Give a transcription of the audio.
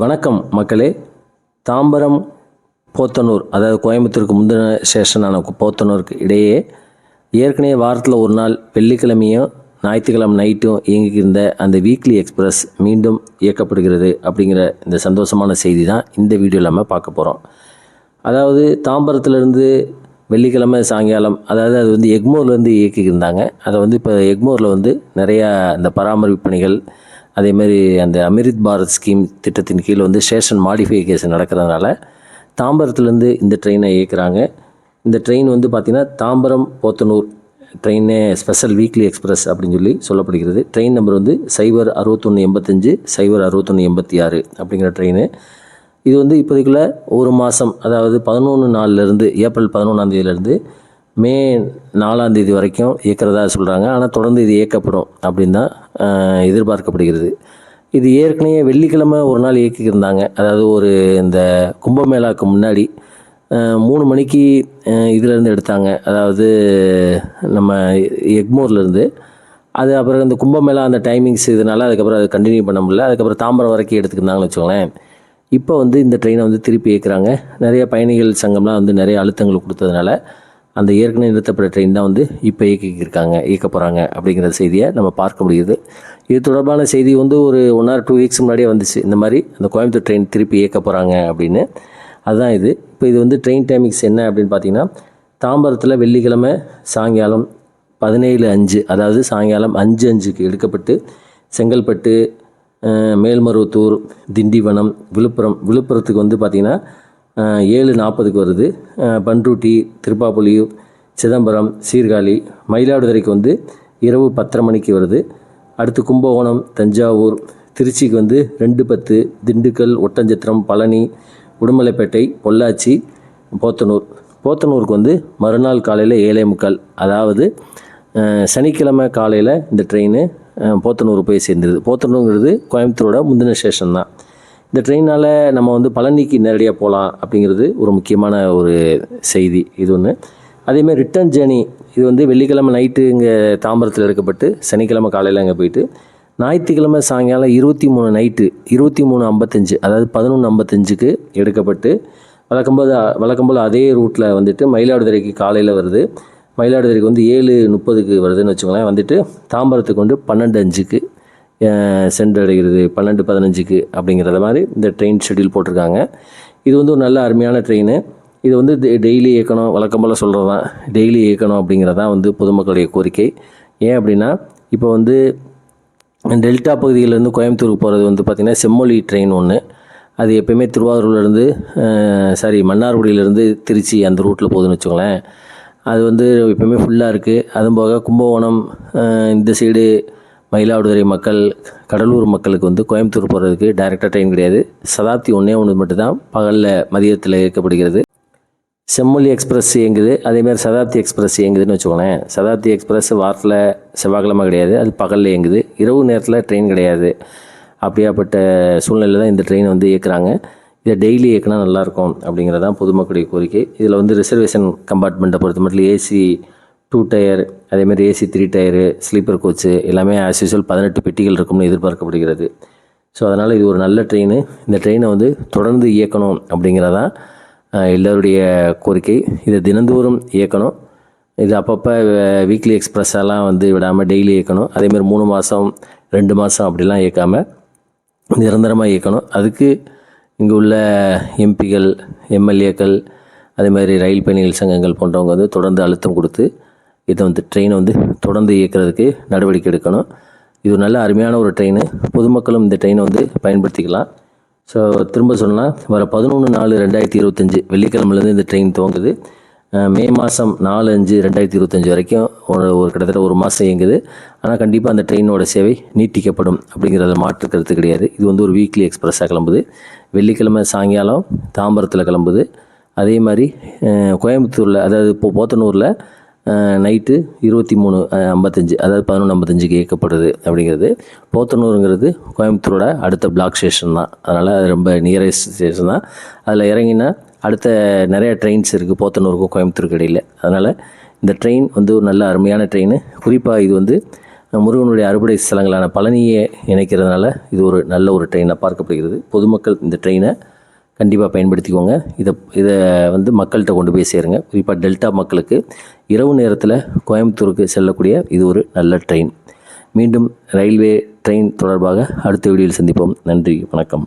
வணக்கம் மக்களே. தாம்பரம் போத்தனூர், அதாவது கோயம்புத்தூருக்கு முந்தின ஸ்டேஷனான போத்தனூருக்கு இடையே ஏற்கனவே வாரத்தில் ஒரு நாள் வெள்ளிக்கிழமையும் ஞாயிற்றுக்கிழமை நைட்டும் இயங்கியிருந்த அந்த வீக்லி எக்ஸ்பிரஸ் மீண்டும் இயக்கப்படுகிறது அப்படிங்கிற இந்த சந்தோஷமான செய்தி தான் இந்த வீடியோவில் நம்ம பார்க்க போகிறோம். அதாவது தாம்பரத்துலேருந்து வெள்ளிக்கிழமை சாயங்காலம், அதாவது அது வந்து எக்மோர்லேருந்து இயக்கியிருந்தாங்க. அதை வந்து இப்போ எக்மோரில் வந்து நிறையா இந்த பராமரிப்பு பணிகள், அதேமாதிரி அந்த அமிர்த் பாரத் ஸ்கீம் திட்டத்தின் கீழ் வந்து ஸ்டேஷன் மாடிஃபிகேஷன் நடக்கிறதுனால தாம்பரத்துலேருந்து இந்த ட்ரெயினை இயக்குறாங்க. இந்த ட்ரெயின் வந்து பார்த்திங்கன்னா தாம்பரம் போத்தனூர் ட்ரெயினே ஸ்பெஷல் வீக்லி எக்ஸ்பிரஸ் அப்படின்னு சொல்லி சொல்லப்படுகிறது. ட்ரெயின் நம்பர் வந்து 06185 06186 அப்படிங்கிற ட்ரெயின். இது வந்து இப்போதைக்குள்ள ஒரு மாதம், அதாவது 11 ஏப்ரல் 11 மே 4 வரைக்கும் இயக்கிறதா சொல்கிறாங்க. ஆனால் தொடர்ந்து இது இயக்கப்படும் அப்படின்னு தான் எதிர்பார்க்கப்படுகிறது. இது ஏற்கனவே வெள்ளிக்கிழமை ஒரு நாள் இயக்கியிருந்தாங்க. அதாவது ஒரு இந்த கும்பமேளாவுக்கு முன்னாடி 3 மணிக்கு இதிலேருந்து எடுத்தாங்க, அதாவது நம்ம எக்மோர்லேருந்து. அது அப்புறம் இந்த கும்பமேளா அந்த டைமிங்ஸ் இதனால் அதுக்கப்புறம் அது கண்டினியூ பண்ண முடியல. அதுக்கப்புறம் தாம்பரம் வரைக்கும் எடுத்துக்கிட்டாங்கன்னு வச்சுக்கோங்களேன். இப்போ வந்து இந்த ட்ரெயினை வந்து திருப்பி இயக்குறாங்க. நிறைய பயணிகள் சங்கம்லாம் வந்து நிறைய அழுத்தங்கள் கொடுத்ததுனால அந்த ஏற்கனவே நிறுத்தப்பட்ட ட்ரெயின் தான் வந்து இப்போ இயக்க போகிறாங்க அப்படிங்கிற செய்தியை நம்ம பார்க்க முடியுது. இது தொடர்பான செய்தி வந்து ஒரு 1 or 2 வீக்ஸ் முன்னாடியே வந்துச்சு. இந்த மாதிரி அந்த கோயம்புத்தூர் ட்ரெயின் திருப்பி இயக்க போகிறாங்க அப்படின்னு. அதுதான் இது. இப்போ இது வந்து ட்ரெயின் டைமிங்ஸ் என்ன அப்படின்னு பார்த்தீங்கன்னா, தாம்பரத்தில் வெள்ளிக்கிழமை சாயங்காலம் 17:05, அதாவது சாயங்காலம் 5:05க்கு எடுக்கப்பட்டு செங்கல்பட்டு, மேல்மருவத்தூர், திண்டிவனம், விழுப்புரத்துக்கு வந்து பார்த்திங்கன்னா 7:40க்கு வருது. பண்ருட்டி, திருப்பாப்புலியூர், சிதம்பரம், சீர்காழி, மயிலாடுதுறைக்கு வந்து இரவு 10:30 மணிக்கு வருது. அடுத்து கும்பகோணம், தஞ்சாவூர், திருச்சிக்கு வந்து 2:10, திண்டுக்கல், ஒட்டஞ்சத்திரம், பழனி, உடுமலைப்பேட்டை, பொள்ளாச்சி, போத்தனூருக்கு வந்து மறுநாள் காலையில் 7:45, அதாவது சனிக்கிழமை காலையில் இந்த ட்ரெயின் போத்தனூர் போய் சேர்ந்துருது. போத்தனூருங்கிறது கோயம்புத்தூரோட முந்தின ஸ்டேஷன் தான். இந்த ட்ரெயினால் நம்ம வந்து பழனிக்கு நேரடியாக போகலாம் அப்படிங்கிறது ஒரு முக்கியமான ஒரு செய்தி. இது ஒன்று. அதேமாதிரி ரிட்டர்ன் ஜேர்னி, இது வந்து வெள்ளிக்கிழமை நைட்டு இங்கே தாம்பரத்தில் எடுக்கப்பட்டு சனிக்கிழமை காலையில் அங்கே போயிட்டு ஞாயிற்றுக்கிழமை சாயங்காலம் 23 நைட்டு 23:55, அதாவது 11:55க்கு எடுக்கப்பட்டு வழக்கம் போல் அதே ரூட்டில் வந்துட்டு மயிலாடுதுறைக்கு காலையில் வருது. மயிலாடுதுறைக்கு வந்து 7:30க்கு வருதுன்னு வச்சுக்கோங்களேன். வந்துட்டு தாம்பரத்துக்கு வந்து 12:05க்கு சென்றடைகிறது, 12:15க்கு அப்படிங்கிறத மாதிரி இந்த ட்ரெயின் ஷெட்யூல் போட்டிருக்காங்க. இது வந்து ஒரு நல்ல அருமையான ட்ரெயின். இது வந்து டெய்லி இயக்கணும், வழக்கம் போல் சொல்கிறது தான், டெய்லி இயக்கணும் அப்படிங்கிறதான் வந்து பொதுமக்களுடைய கோரிக்கை. ஏன் அப்படின்னா, இப்போ வந்து டெல்டா பகுதியிலேருந்து கோயம்புத்தூருக்கு போகிறது வந்து பார்த்திங்கன்னா செம்மொழி ட்ரெயின் ஒன்று. அது எப்போயுமே திருவாரூர்லேருந்து மன்னார்குடியிலேருந்து திருச்சி அந்த ரூட்டில் போகுதுன்னு வச்சுக்கோங்களேன். அது வந்து எப்போயுமே ஃபுல்லாக இருக்குது. அதுவும் போக கும்பகோணம், இந்த சைடு மயிலாடுதுறை மக்கள், கடலூர் மக்களுக்கு வந்து கோயம்புத்தூர் போகிறதுக்கு டைரெக்டாக ட்ரெயின் கிடையாது. சதாப்தி ஒன்று மட்டும்தான் பகலில் மதியத்தில் இயக்கப்படுகிறது. செம்மொழி எக்ஸ்பிரஸ் இயங்குது, அதேமாதிரி சதாப்தி எக்ஸ்பிரஸ் இயங்குதுன்னு வச்சுக்கோங்களேன். சதாப்தி எக்ஸ்பிரஸ் வாரத்தில் செவ்வாய்க்கிழமை கிடையாது, அது பகலில் இயங்குது. இரவு நேரத்தில் ட்ரெயின் கிடையாது. அப்படியாப்பட்ட சூழ்நிலையில் தான் இந்த ட்ரெயினை வந்து இயக்குறாங்க. இதை டெய்லி இயக்கினா நல்லாயிருக்கும் அப்படிங்கிறதான் பொதுமக்களுடைய கோரிக்கை. இதில் வந்து ரிசர்வேஷன் கம்பார்ட்மெண்ட்டை பொறுத்த மட்டும் ஏசி 2 டயர், அதேமாதிரி ஏசி 3 டயரு, ஸ்லீப்பர் கோச்சு எல்லாமே ஆஸ் யூசுவல் 18 பெட்டிகள் இருக்கும்னு எதிர்பார்க்கப்படுகிறது. ஸோ அதனால் இது ஒரு நல்ல ட்ரெயின். இந்த ட்ரெயினை வந்து தொடர்ந்து இயக்கணும் அப்படிங்கிறதான் எல்லோருடைய கோரிக்கை. இதை தினந்தோறும் இயக்கணும். இது அப்பப்போ வீக்லி எக்ஸ்பிரஸெல்லாம் வந்து விடாமல் டெய்லி இயக்கணும். அதேமாதிரி 3 மாதம் 2 மாதம் அப்படிலாம் இயக்காமல் நிரந்தரமாக இயக்கணும். அதுக்கு இங்கே உள்ள எம்பிகள், எம்எல்ஏக்கள், அதேமாதிரி ரயில் பயணிகள் சங்கங்கள் போன்றவங்க வந்து தொடர்ந்து அழுத்தம் கொடுத்து இதை வந்து ட்ரெயினை வந்து தொடர்ந்து இயக்கிறதுக்கு நடவடிக்கை எடுக்கணும். இது ஒரு நல்ல அருமையான ஒரு ட்ரெயின். பொதுமக்களும் இந்த ட்ரெயினை வந்து பயன்படுத்திக்கலாம். ஸோ திரும்ப சொன்னால், வர 11/4/2025 வெள்ளிக்கிழமைலேருந்து இந்த ட்ரெயின் துவங்குது. மே மாதம் 4/5/2025 வரைக்கும் கிட்டத்தட்ட ஒரு மாதம் இயங்குது. ஆனால் கண்டிப்பாக அந்த ட்ரெயினோட சேவை நீட்டிக்கப்படும் அப்படிங்கிறத மாற்று கருத்து கிடையாது. இது வந்து ஒரு வீக்லி எக்ஸ்பிரஸாக கிளம்புது. வெள்ளிக்கிழமை சாயங்காலம் தாம்பரத்தில் கிளம்புது. அதே மாதிரி கோயம்புத்தூரில், அதாவது இப்போ போத்தனூரில் நைட்டு 23:55, அதாவது 11:55க்கு இயக்கப்படுது அப்படிங்கிறது. போத்தனூருங்கிறது கோயம்புத்தூரோட அடுத்த பிளாக் ஸ்டேஷன் தான். அதனால் அது ரொம்ப நியரஸ்ட் ஸ்டேஷன் தான். அதில் இறங்கினா அடுத்த நிறைய ட்ரெயின்ஸ் இருக்குது போத்தனூருக்கும் கோயம்புத்தூருக்கு இடையில். அதனால் இந்த ட்ரெயின் வந்து ஒரு நல்ல அருமையான ட்ரெயின். குறிப்பாக இது வந்து முருகனுடைய அறுபடை ஸ்தலங்களான பழனியை இணைக்கிறதுனால இது ஒரு நல்ல ஒரு ட்ரெயினாக பார்க்கப்படுகிறது. பொதுமக்கள் இந்த ட்ரெயினை கண்டிப்பாக பயன்படுத்திக்கோங்க. இதை வந்து மக்கள்கிட்ட கொண்டு போய் சேருங்க. குறிப்பாக டெல்டா மக்களுக்கு இரவு நேரத்தில் கோயம்புத்தூருக்கு செல்லக்கூடிய இது ஒரு நல்ல ட்ரெயின். மீண்டும் ரயில்வே ட்ரெயின் தொடர்பாக அடுத்த வீடியோவில் சந்திப்போம். நன்றி, வணக்கம்.